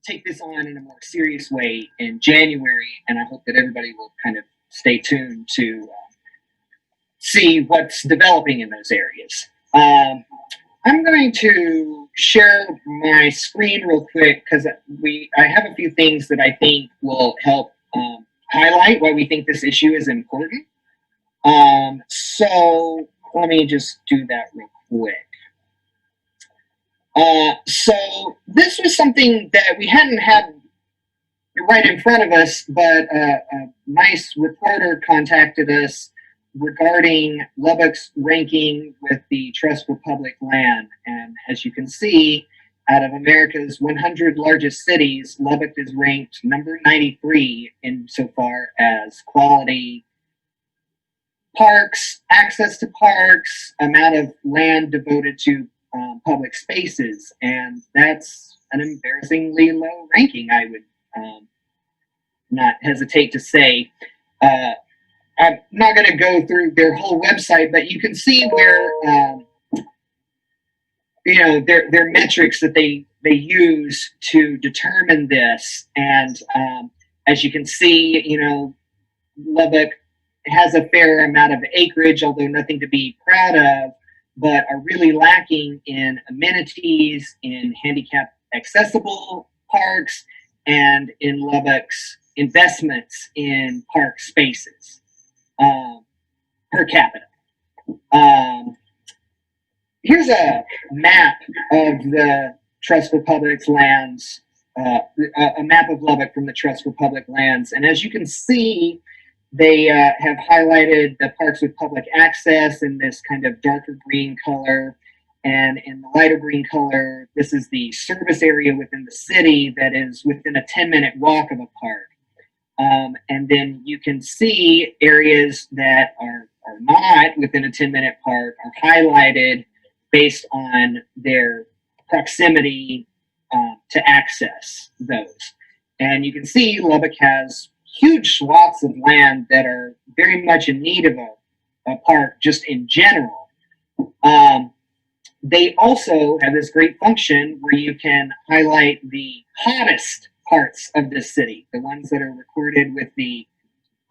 take this on in a more serious way in January, and I hope that everybody will kind of stay tuned to see what's developing in those areas. I'm going to share my screen real quick because I have a few things that I think will help highlight why we think this issue is important. So let me just do that real quick. So this was something that we hadn't had right in front of us, but a nice reporter contacted us regarding Lubbock's ranking with the Trust for Public Land. And as you can see, out of America's 100 largest cities, Lubbock is ranked number 93 insofar as quality parks, access to parks, amount of land devoted to public spaces. And that's an embarrassingly low ranking, I would not hesitate to say. I'm not going to go through their whole website, but you can see where their metrics that they use to determine this. And as you can see, Lubbock has a fair amount of acreage, although nothing to be proud of, but are really lacking in amenities, in handicap accessible parks, and in Lubbock's investments in park spaces per capita. Here's a map of the Trust for Public Lands, a map of Lubbock from the Trust for Public Lands. And as you can see, they have highlighted the parks with public access in this kind of darker green color. And in the lighter green color, this is the service area within the city that is within a 10-minute walk of a park. And then you can see areas that are not within a 10-minute park are highlighted based on their proximity to access those. And you can see Lubbock has huge swaths of land that are very much in need of a park just in general. They also have this great function where you can highlight the hottest parts of the city, the ones that are recorded with the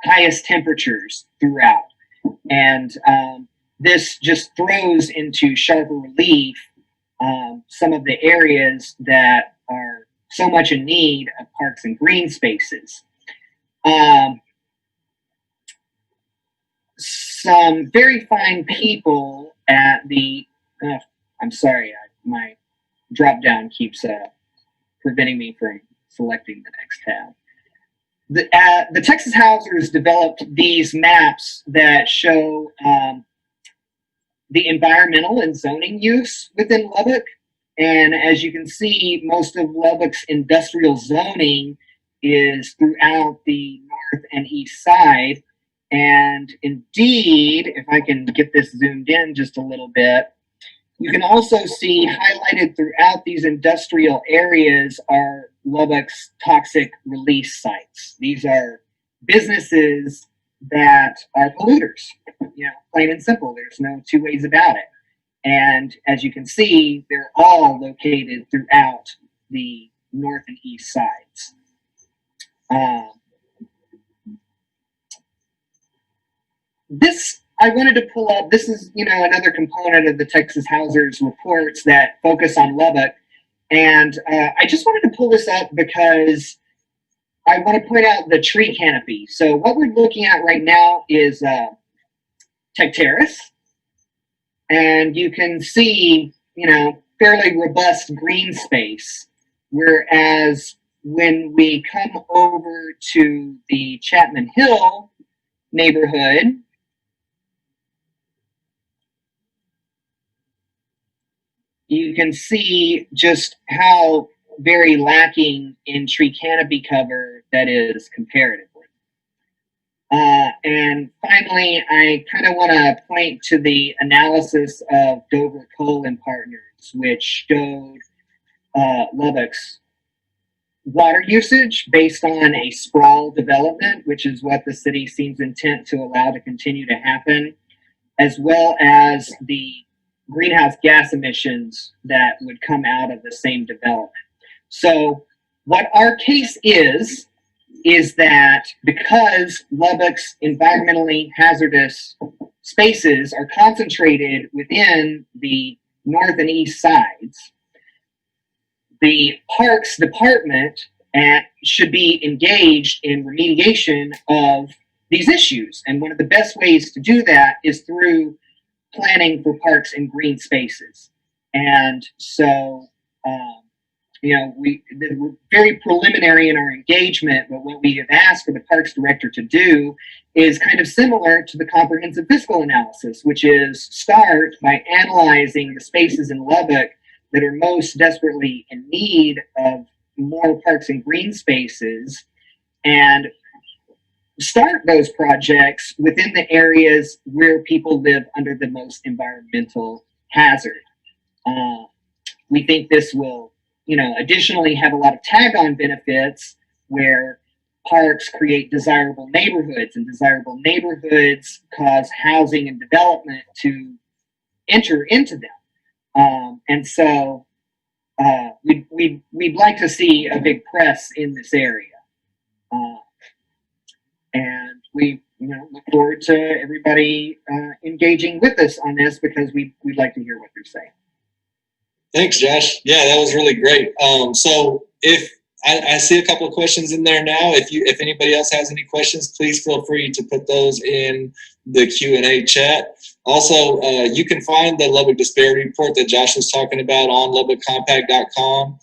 highest temperatures throughout. And this just throws into sharper relief some of the areas that are so much in need of parks and green spaces. Some very fine people at the I'm sorry, my drop down keeps preventing me from selecting the next tab. The Texas Housers developed these maps that show the environmental and zoning use within Lubbock. And as you can see, most of Lubbock's industrial zoning is throughout the north and east side. And indeed, if I can get this zoomed in just a little bit, you can also see highlighted throughout these industrial areas are Lubbock's toxic release sites. These are businesses that are polluters, plain and simple. There's no two ways about it. And as you can see, they're all located throughout the north and east sides. This I wanted to pull up. This is, another component of the Texas Housers reports that focus on Lubbock. And I just wanted to pull this up because I want to point out the tree canopy. So what we're looking at right now is Tech Terrace. And you can see, fairly robust green space. Whereas when we come over to the Chapman Hill neighborhood, you can see just how very lacking in tree canopy cover that is comparatively. And finally, I kind of want to point to the analysis of Dover Cole and Partners, which showed Lubbock's water usage based on a sprawl development, which is what the city seems intent to allow to continue to happen, as well as the greenhouse gas emissions that would come out of the same development. So what our case is that because Lubbock's environmentally hazardous spaces are concentrated within the north and east sides, the Parks Department should be engaged in remediation of these issues. And one of the best ways to do that is through planning for parks and green spaces. And so, we're very preliminary in our engagement, but what we have asked for the Parks Director to do is kind of similar to the comprehensive fiscal analysis, which is start by analyzing the spaces in Lubbock that are most desperately in need of more parks and green spaces, and start those projects within the areas where people live under the most environmental hazard. We think this will, additionally have a lot of tag-on benefits where parks create desirable neighborhoods, and desirable neighborhoods cause housing and development to enter into them. And so we'd like to see a big press in this area. And we look forward to everybody engaging with us on this, because we'd like to hear what they're saying. Thanks, Josh. Yeah, that was really great. So if I see a couple of questions in there now, if anybody else has any questions, please feel free to put those in the Q&A chat. Also, you can find the Lubbock Disparity Report that Josh was talking about on LubbockCompact.com.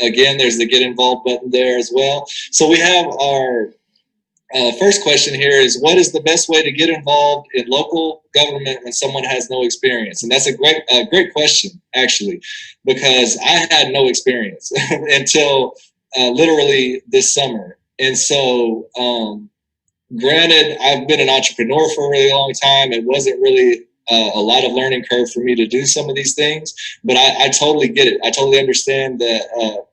Again, there's the Get Involved button there as well. So we have our first question here is, what is the best way to get involved in local government when someone has no experience? And that's a great question, actually, because I had no experience until literally this summer. And so, granted, I've been an entrepreneur for a really long time. It wasn't really a lot of learning curve for me to do some of these things, but I totally get it. I totally understand that,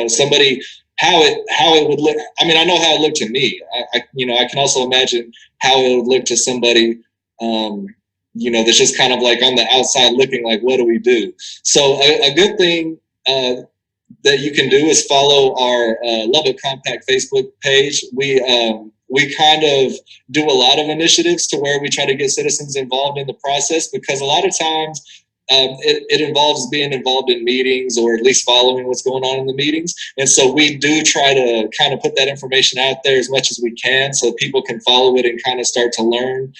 somebody, how it would look. I mean, I know how it looked to me. I can also imagine how it would look to somebody, that's just kind of like on the outside looking like, what do we do? So a good thing that you can do is follow our Lubbock Compact Facebook page. We kind of do a lot of initiatives to where we try to get citizens involved in the process, because a lot of times it involves being involved in meetings, or at least following what's going on in the meetings. And so we do try to kind of put that information out there as much as we can, so people can follow it and kind of start to learn,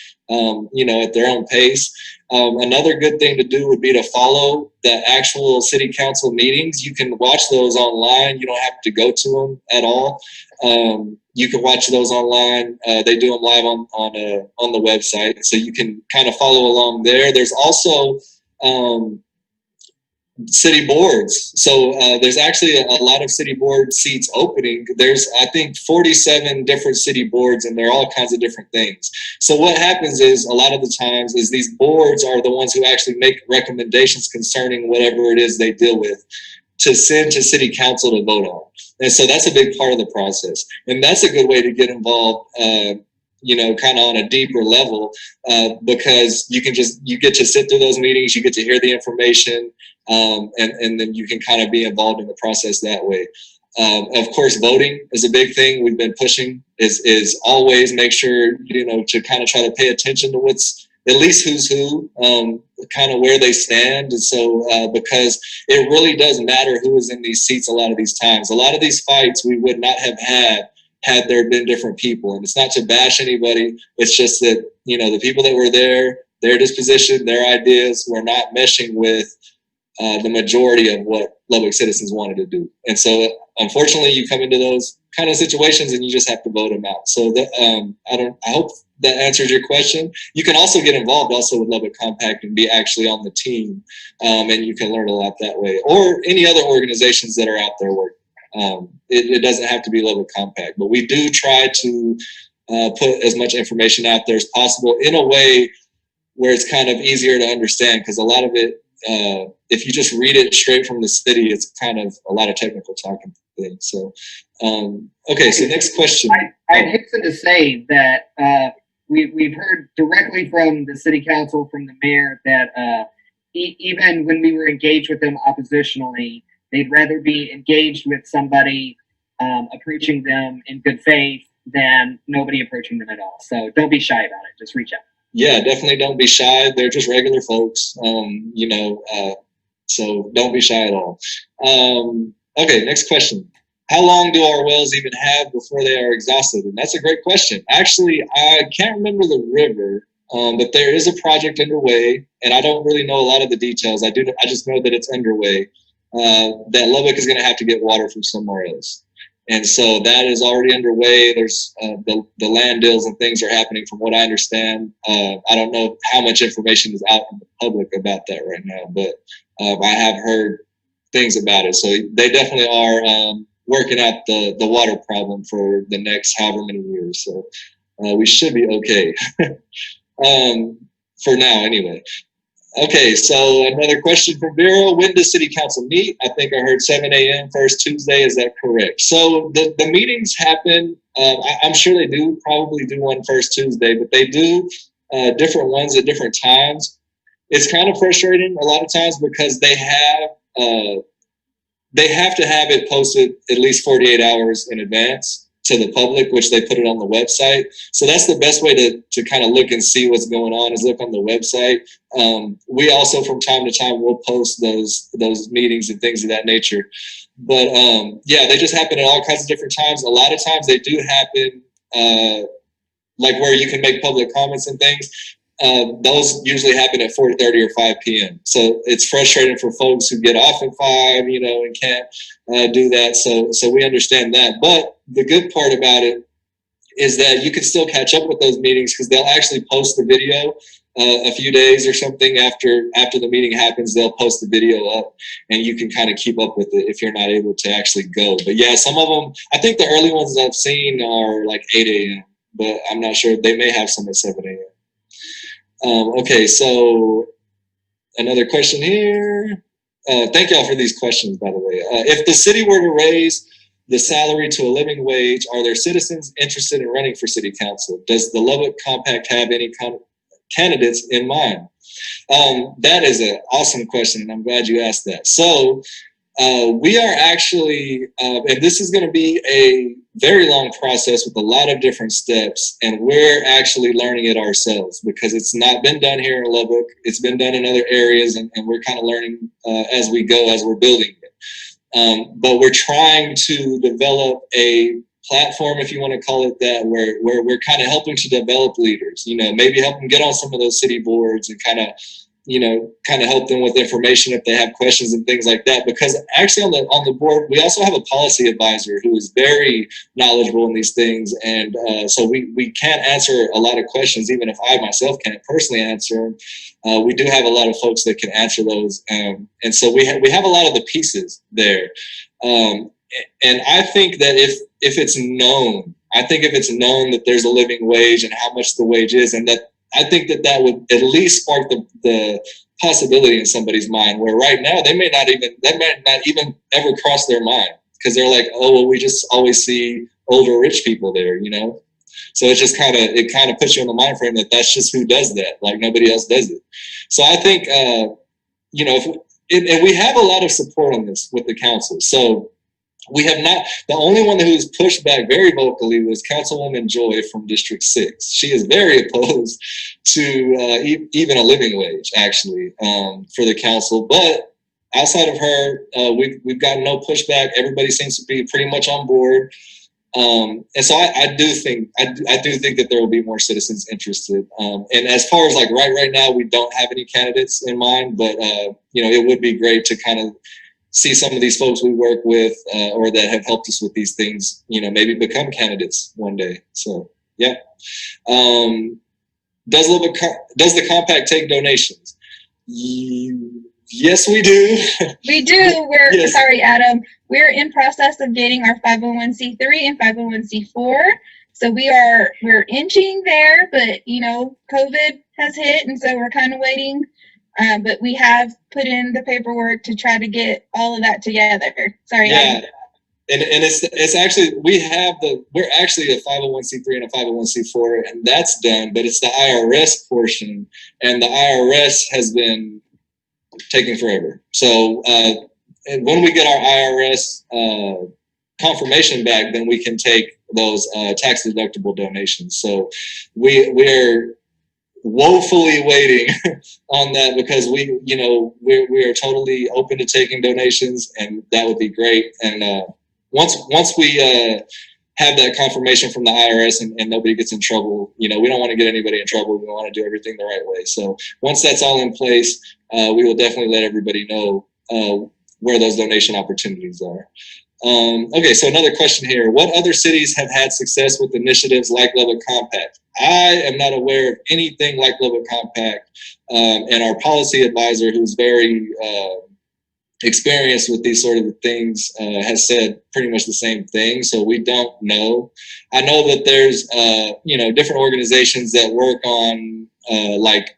at their own pace. Another good thing to do would be to follow the actual city council meetings. You can watch those online. You don't have to go to them at all. You can watch those online. They do them live on the website, so you can kind of follow along there. There's also city boards. So there's actually a lot of city board seats opening. There's, I think, 47 different city boards, and they're all kinds of different things. So what happens is, a lot of the times, is these boards are the ones who actually make recommendations concerning whatever it is they deal with to send to city council to vote on. And so that's a big part of the process. And that's a good way to get involved, kind of on a deeper level, because you get to sit through those meetings, you get to hear the information, and then you can kind of be involved in the process that way. Of course, voting is a big thing we've been pushing, is always make sure, to kind of try to pay attention to what's, at least who's who, kind of where they stand. And so, because it really does matter who is in these seats a lot of these times. A lot of these fights we would not have had there been different people. And it's not to bash anybody. It's just that, the people that were there, their disposition, their ideas were not meshing with the majority of what Lubbock citizens wanted to do. And so, unfortunately, you come into those kind of situations and you just have to vote them out. So that, I hope that answers your question. You can also get involved also with Lubbock Compact and be actually on the team, and you can learn a lot that way. Or any other organizations that are out there working. It doesn't have to be Lubbock Compact, but we do try to put as much information out there as possible in a way where it's kind of easier to understand, because a lot of it, if you just read it straight from the city, it's kind of a lot of technical talking things. So, okay, so next question. I'd hasten to say that we've heard directly from the city council, from the mayor, that even when we were engaged with them oppositionally, they'd rather be engaged with somebody approaching them in good faith than nobody approaching them at all. So don't be shy about it. Just reach out. Yeah, definitely don't be shy. They're just regular folks, so don't be shy at all. Okay, next question. How long do our wells even have before they are exhausted? And that's a great question. Actually, I can't remember the river, but there is a project underway, and I don't really know a lot of the details. I just know that it's underway. That Lubbock is going to have to get water from somewhere else. And so that is already underway. There's the land deals and things are happening from what I understand. I don't know how much information is out in the public about that right now, but I have heard things about it. So they definitely are working out the water problem for the next however many years. So we should be okay for now anyway. Okay, so another question from Vero. When does City Council meet? I think I heard 7 a.m. first Tuesday. Is that correct? So the meetings happen, I'm sure they do probably do one first Tuesday, but they do different ones at different times. It's kind of frustrating a lot of times because they have to have it posted at least 48 hours in advance to the public, which they put it on the website. So that's the best way to kind of look and see what's going on is look on the website. We also from time to time will post those meetings and things of that nature. But yeah, they just happen at all kinds of different times. A lot of times they do happen like where you can make public comments and things. Those usually happen at 4:30 or 5 p.m. So it's frustrating for folks who get off at 5, and can't do that. So we understand that. But the good part about it is that you can still catch up with those meetings because they'll actually post the video a few days or something after the meeting happens. They'll post the video up and you can kind of keep up with it if you're not able to actually go. But yeah, some of them, I think the early ones I've seen are like 8 a.m., but I'm not sure. They may have some at 7 a.m. Okay, so another question here. Thank y'all for these questions, by the way. If the city were to raise the salary to a living wage, are there citizens interested in running for city council? Does the Lubbock Compact have any candidates in mind? That is an awesome question, and I'm glad you asked that. So we are actually, and this is going to be a very long process with a lot of different steps, and we're actually learning it ourselves because it's not been done here in Lubbock. It's been done in other areas, and we're kind of learning as we go, as we're building it. But we're trying to develop a platform, if you want to call it that, where we're kind of helping to develop leaders, maybe help them get on some of those city boards and kind of help them with information if they have questions and things like that. Because actually on the board, we also have a policy advisor who is very knowledgeable in these things. And so we can't answer a lot of questions, even if I myself can't personally answer them. We do have a lot of folks that can answer those. And so we have a lot of the pieces there. And I think that if it's known, that there's a living wage and how much the wage is, and that I think that would at least spark the possibility in somebody's mind, where right now that might not even ever cross their mind because they're like, oh, well, we just always see older rich people there, So it's just kind of puts you in the mind frame that that's just who does that, like nobody else does it. So I think, and we have a lot of support on this with the council. So we have not, the only one who's pushed back very vocally was Councilwoman Joy from District 6. She is very opposed to even a living wage, actually, for the council. But outside of her, we've gotten no pushback. Everybody seems to be pretty much on board. And so I do think that there will be more citizens interested. And as far as like right now, we don't have any candidates in mind, but it would be great to kind of see some of these folks we work with or that have helped us with these things, maybe become candidates one day. So, yeah. Does the compact take donations? Yes, we do. We do. Yes. Sorry, Adam. We're in process of getting our 501c3 and 501c4. So we're inching there, but COVID has hit, and so we're kind of waiting. But we have put in the paperwork to try to get all of that together. Sorry. Yeah. And it's actually, we're actually a 501c3 and a 501c4, and that's done, but it's the IRS portion, and the IRS has been taking forever. So when we get our IRS confirmation back, then we can take those tax deductible donations. So we're woefully waiting on that, because we are totally open to taking donations, and that would be great. And once we have that confirmation from the IRS and nobody gets in trouble, we don't want to get anybody in trouble. We want to do everything the right way. So once that's all in place, we will definitely let everybody know where those donation opportunities are. Okay, so another question here. What other cities have had success with initiatives like Lubbock Compact? I am not aware of anything like Lubbock Compact, and our policy advisor, who's very experienced with these sort of things, has said pretty much the same thing. So we don't know. I know that there's different organizations that work on like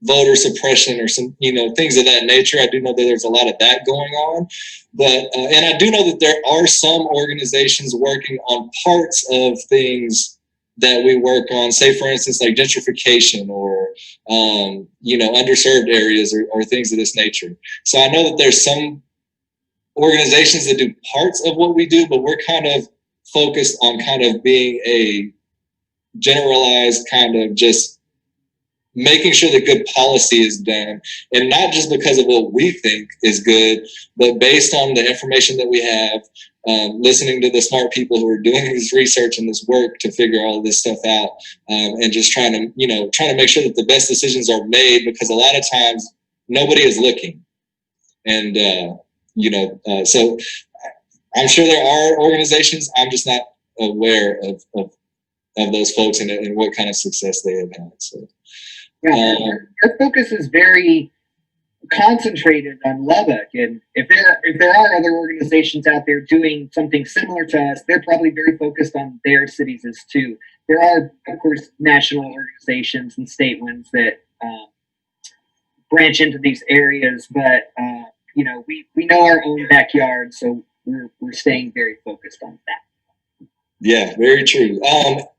voter suppression or some things of that nature. I do know that there's a lot of that going on, but and I do know that there are some organizations working on parts of things that we work on, say for instance like gentrification or underserved areas or things of this nature. So I know that there's some organizations that do parts of what we do, but we're kind of focused on kind of being a generalized kind of just making sure that good policy is done, and not just because of what we think is good, but based on the information that we have, listening to the smart people who are doing this research and this work to figure all of this stuff out, and just trying to make sure that the best decisions are made, because a lot of times nobody is looking. And, so I'm sure there are organizations. I'm just not aware of those folks and what kind of success they have had. So. Yeah, our focus is very concentrated on Lubbock, and if there are other organizations out there doing something similar to us, they're probably very focused on their cities as too. There are, of course, national organizations and state ones that branch into these areas, but we know our own backyard, so we're staying very focused on that. Yeah, very true.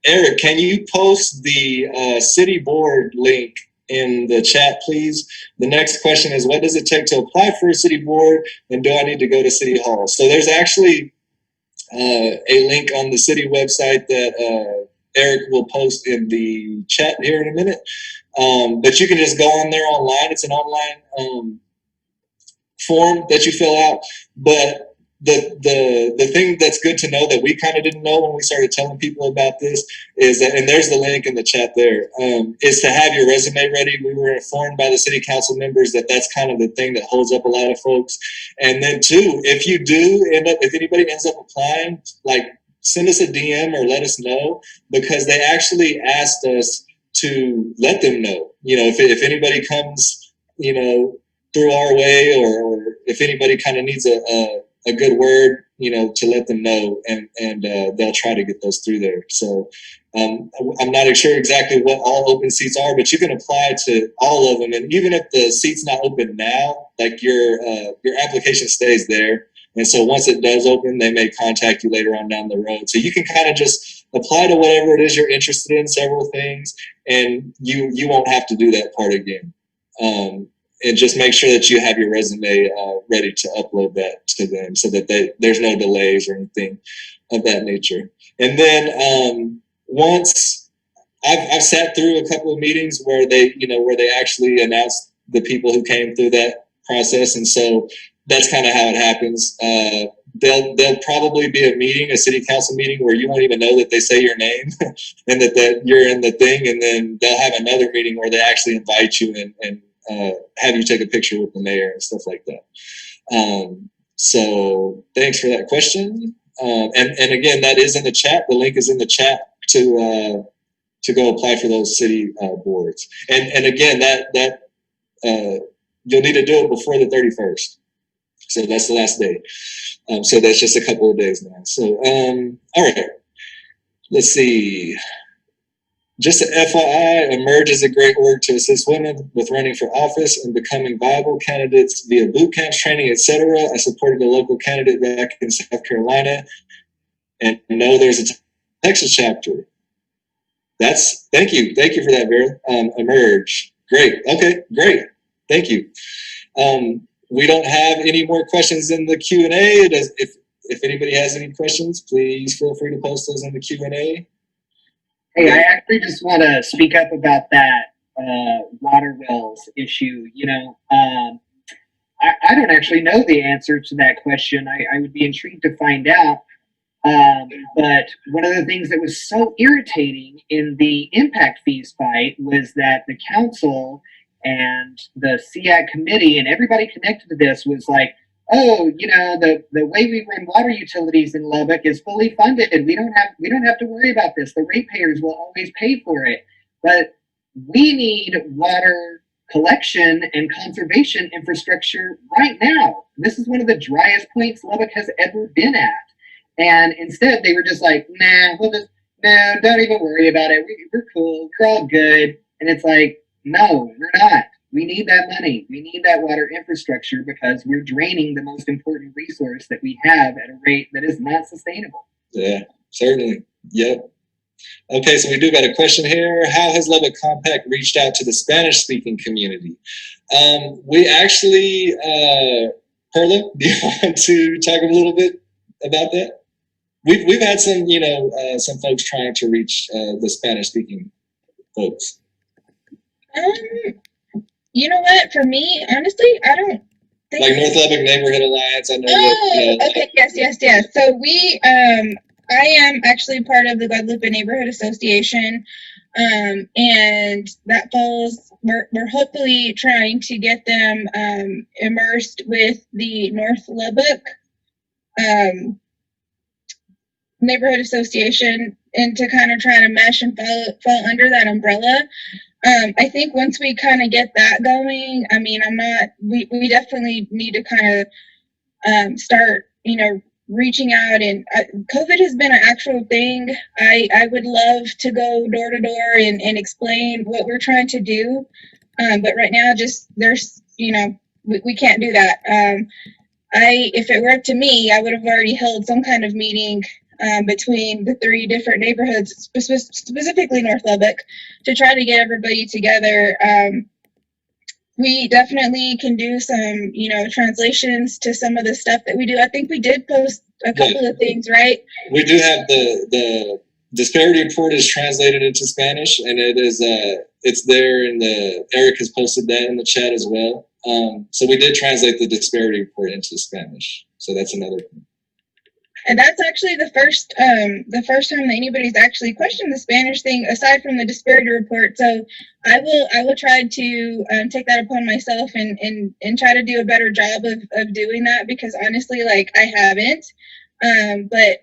Eric, can you post the city board link in the chat, please? The next question is, what does it take to apply for a city board, and do I need to go to City Hall? So there's actually a link on the city website that Eric will post in the chat here in a minute. But you can just go on there online. It's an online form that you fill out. But the thing that's good to know that we kind of didn't know when we started telling people about this is that, and there's the link in the chat there, is to have your resume ready. We were informed by the city council members that that's kind of the thing that holds up a lot of folks. And then two, if anybody ends up applying, like send us a DM or let us know, because they actually asked us to let them know, if anybody comes, through our way, or if anybody kind of needs a good word, to let them know, and they'll try to get those through there. So I'm not sure exactly what all open seats are, but you can apply to all of them. And even if the seat's not open now, like your application stays there. And so once it does open, they may contact you later on down the road. So you can kind of just apply to whatever it is you're interested in, several things, and you won't have to do that part again. And just make sure that you have your resume ready to upload that to them, so that there's no delays or anything of that nature. And then once I've sat through a couple of meetings where they actually announced the people who came through that process, and so that's kind of how it happens. There'll probably be a city council meeting, where you won't even know that they say your name and that you're in the thing, and then they'll have another meeting where they actually invite you and have you take a picture with the mayor and stuff like that. So thanks for that question. And again, that is in the chat. The link is in the chat to go apply for those city boards. And again, that you'll need to do it before the 31st. So that's the last day. So that's just a couple of days now. So, all right, let's see. Just an FYI, Emerge is a great org to assist women with running for office and becoming viable candidates via boot camps, training, etc. I supported a local candidate back in South Carolina, and know there's a Texas chapter. Thank you for that, Vera. Emerge, great. Okay, great. Thank you. We don't have any more questions in the Q&A. if anybody has any questions, please feel free to post those in the Q&A. Hey, I actually just want to speak up about that water wells issue. I don't actually know the answer to that question. I would be intrigued to find out. But one of the things that was so irritating in the impact fees fight was that the council and the SEAC committee and everybody connected to this was like, oh, the way we run water utilities in Lubbock is fully funded. We don't have to worry about this. The ratepayers will always pay for it. But we need water collection and conservation infrastructure right now. This is one of the driest points Lubbock has ever been at. And instead, they were just like, no, don't even worry about it. We're cool. We're all good. And it's like, no, we're not. We need that money. We need that water infrastructure because we're draining the most important resource that we have at a rate that is not sustainable. Yeah, certainly. Yep. Okay, so we do got a question here. How has Lubbock Compact reached out to the Spanish-speaking community? We actually, Perla, do you want to talk a little bit about that? We've had some, some folks trying to reach the Spanish-speaking folks. You know what? For me, honestly, I don't think like North Lubbock Neighborhood Alliance. I know. Okay, yes. So I am actually part of the Guadalupe Neighborhood Association, and that falls. We're hopefully trying to get them immersed with the North Lubbock Neighborhood Association, and to kind of try to mesh and fall under that umbrella. I think once we kind of get that going, I mean, we definitely need to kind of start, reaching out. And COVID has been an actual thing. I would love to go door to door and explain what we're trying to do. But right now, we can't do that. If it were up to me, I would have already held some kind of meeting between the three different neighborhoods, specifically North Lubbock, to try to get everybody together. We definitely can do some, translations to some of the stuff that we do. I think we did post a couple of things, right? We do have the disparity report is translated into Spanish, and it's there, and Eric has posted that in the chat as well. So we did translate the disparity report into Spanish. So that's another thing. And that's actually the first time that anybody's actually questioned the Spanish thing, aside from the disparity report. So I will try to take that upon myself and try to do a better job of doing that, because honestly, I haven't. But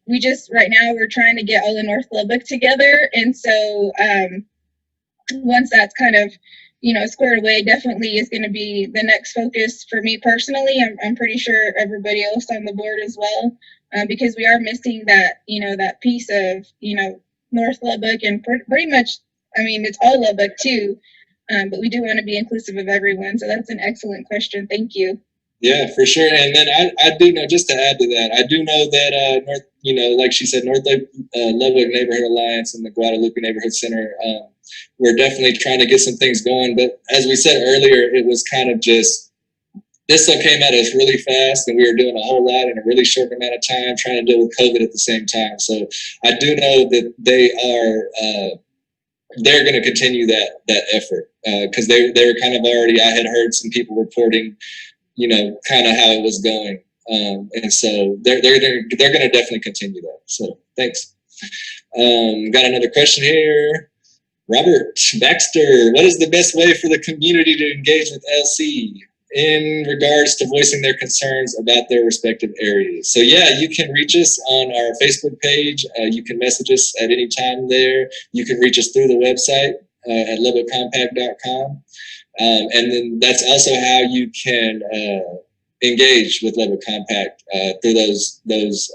we just right now we're trying to get all the North Lubbock together, and so once that's kind of squared away, definitely is going to be the next focus for me personally. I'm pretty sure everybody else on the board as well. Because we are missing that, that piece of, North Lubbock, and pretty much, it's all Lubbock too. But we do want to be inclusive of everyone. So that's an excellent question. Thank you. Yeah, for sure. And then I do know, just to add to that, I do know that, like she said, North Lubbock Neighborhood Alliance and the Guadalupe Neighborhood Center, we're definitely trying to get some things going. But as we said earlier, it was kind of just, this stuff came at us really fast, and we were doing a whole lot in a really short amount of time, trying to deal with COVID at the same time. So I do know that they're going to continue that effort, because they were kind of already, I had heard some people reporting, kind of how it was going. And so they're going to definitely continue that. So thanks. Got another question here. Robert Baxter, what is the best way for the community to engage with LC in regards to voicing their concerns about their respective areas? So yeah, you can reach us on our Facebook page. You can message us at any time there. You can reach us through the website at lubbockcompact.com. And then that's also how you can engage with Lubbock Compact through those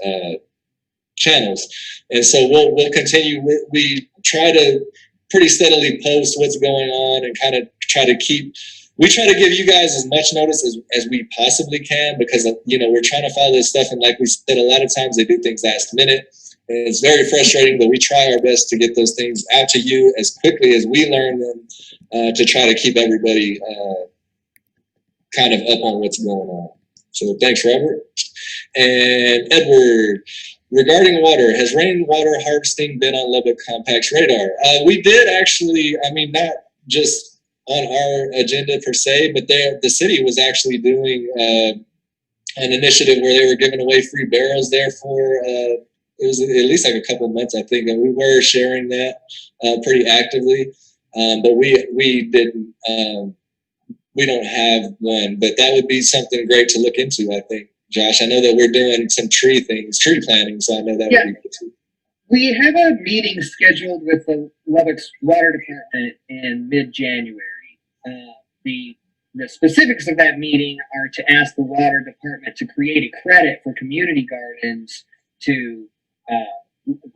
channels. And so we'll continue. We try to pretty steadily post what's going on, and kind of try to give you guys as much notice as we possibly can, because we're trying to follow this stuff, and like we said, a lot of times they do things last minute, and it's very frustrating, but we try our best to get those things out to you as quickly as we learn them, to try to keep everybody kind of up on what's going on. So thanks, Robert. And Edward, regarding water, has rainwater harvesting been on Lubbock Compact's radar? We did actually, I mean, not just on our agenda per se, but the city was actually doing an initiative where they were giving away free barrels there for it was at least like a couple of months, I think, and we were sharing that pretty actively. But we didn't we don't have one, but that would be something great to look into, I think. Josh, I know that we're doing some tree planting, so I know that would be good too. We have a meeting scheduled with the Lubbock's Water Department in mid-January. The specifics of that meeting are to ask the Water Department to create a credit for community gardens to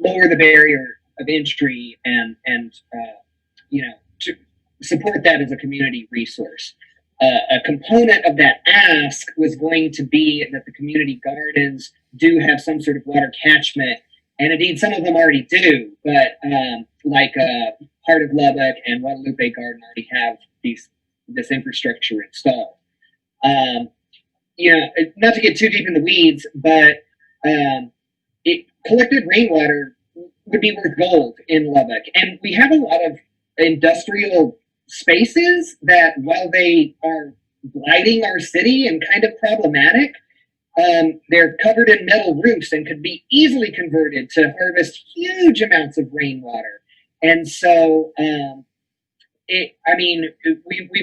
lower the barrier of entry and to support that as a community resource. A component of that ask was going to be that the community gardens do have some sort of water catchment, and indeed some of them already do, but Heart of Lubbock and Guadalupe Garden already have this infrastructure installed. Not to get too deep in the weeds, but collected rainwater would be worth gold in Lubbock, and we have a lot of industrial spaces that, while they are blighting our city and kind of problematic, they're covered in metal roofs and could be easily converted to harvest huge amounts of rainwater. And so, we've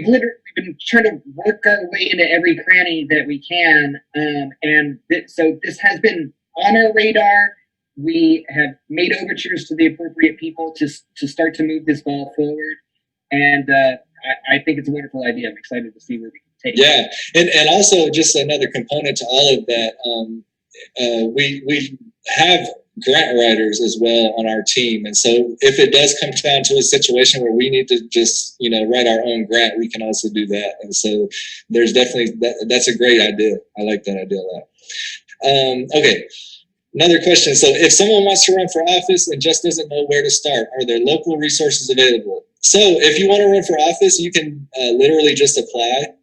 literally been trying to work our way into every cranny that we can, so this has been on our radar. We have made overtures to the appropriate people to start to move this ball forward. And I think it's a wonderful idea. I'm excited to see where we can take it. Yeah, and also just another component to all of that, we have grant writers as well on our team. And so if it does come down to a situation where we need to just, write our own grant, we can also do that. And so there's definitely, that's a great idea. I like that idea a lot. Okay. Another question. So if someone wants to run for office and just doesn't know where to start, are there local resources available? So if you want to run for office, you can literally just apply.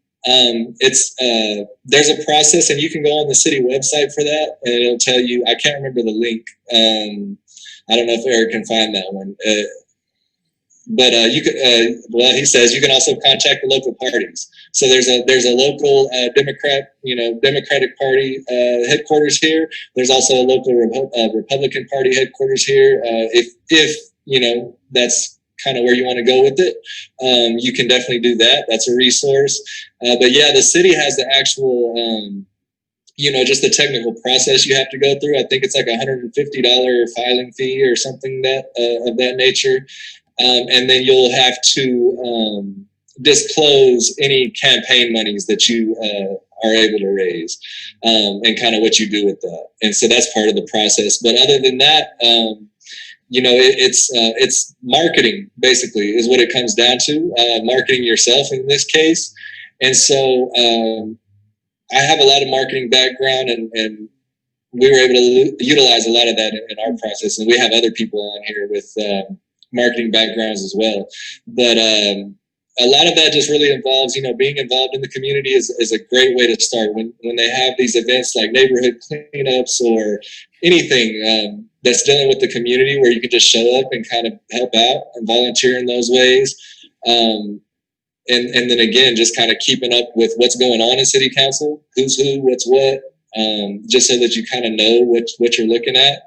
There's a process, and you can go on the city website for that, and it'll tell you, I can't remember the link. I don't know if Eric can find that one. But you could, he says you can also contact the local parties. So there's a local Democratic Party headquarters here. There's also a local Republican Party headquarters here. If that's kind of where you want to go with it, you can definitely do that. That's a resource. But yeah, the city has the actual, just the technical process you have to go through. I think it's like $150 filing fee or something of that nature. And then you'll have to disclose any campaign monies that you are able to raise, and kind of what you do with that. And so that's part of the process. But other than that, it's marketing, basically, is what it comes down to. Marketing yourself in this case. And so I have a lot of marketing background, and we were able to utilize a lot of that in our process. And we have other people on here with marketing backgrounds as well. But a lot of that just really involves, being involved in the community is a great way to start. When they have these events like neighborhood cleanups or anything that's dealing with the community, where you can just show up and kind of help out and volunteer in those ways. And then again, just kind of keeping up with what's going on in city council, who's who, what's what, just so that you kind of know what you're looking at.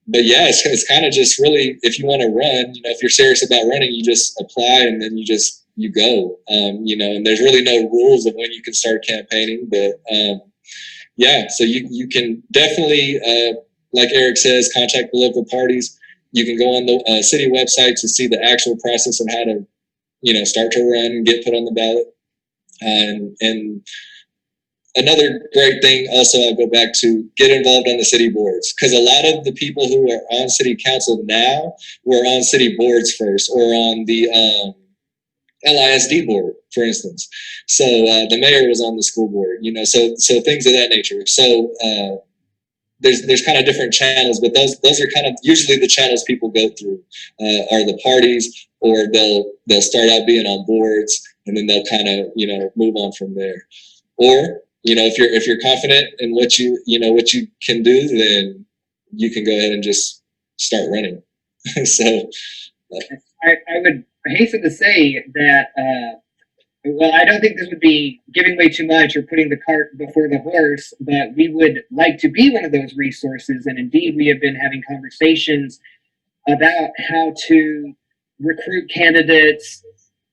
But yeah, it's kind of just really, if you want to run, if you're serious about running, you just apply, and then you go, and there's really no rules of when you can start campaigning. But yeah, so you can definitely, like Eric says, contact the local parties. You can go on the city website to see the actual process of how to, start to run and get put on the ballot. And another great thing also, I'll go back to, get involved on the city boards, because a lot of the people who are on city council now were on city boards first, or on the LISD board, for instance. So the mayor was on the school board, so things of that nature. So there's kind of different channels, but those are kind of usually the channels people go through, are the parties, or they'll start out being on boards, and then they'll kind of move on from there. Or if you're confident in what you can do, then you can go ahead and just start running. So I would hasten to say that, well, I don't think this would be giving way too much or putting the cart before the horse, but we would like to be one of those resources. And indeed, we have been having conversations about how to recruit candidates,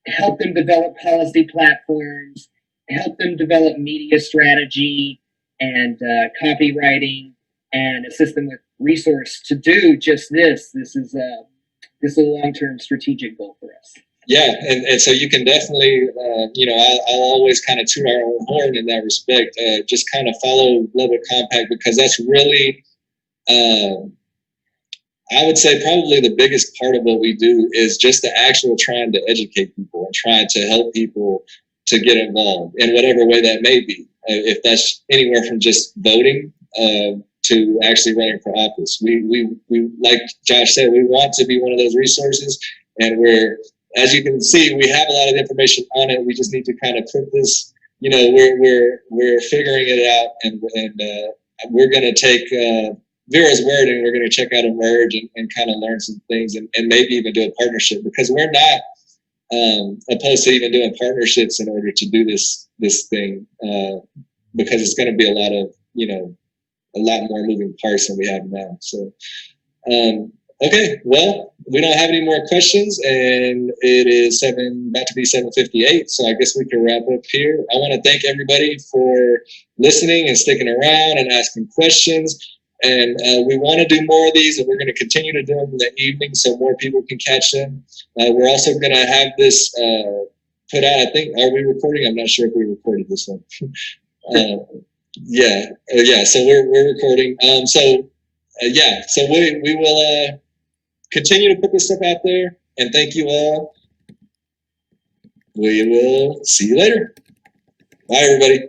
help them develop policy platforms, help them develop media strategy and copywriting, and assist them with resource to do just this. This is a long-term strategic goal for us. Yeah, and so you can definitely, I'll always kind of toot our own horn in that respect. Just kind of follow Lubbock Compact, because that's really, I would say probably the biggest part of what we do is just the actual trying to educate people and trying to help people to get involved in whatever way that may be. If that's anywhere from just voting to actually running for office. We like Josh said, we want to be one of those resources, and as you can see, we have a lot of information on it. We just need to kind of put this, we're figuring it out, and we're going to take Vera's word, and we're going to check out Emerge and kind of learn some things, and maybe even do a partnership, because we're not opposed to even doing partnerships in order to do this thing, because it's going to be a lot more moving parts than we have now. So, okay, well, we don't have any more questions, and it is about to be 7:58, so I guess we can wrap up here. I want to thank everybody for listening and sticking around and asking questions, and we want to do more of these, and we're going to continue to do them in the evening so more people can catch them. We're also going to have this put out, I think, are we recording? I'm not sure if we recorded this one. Yeah, so we're recording. So we will continue to put this stuff out there, and thank you all. We will see you later. Bye, everybody.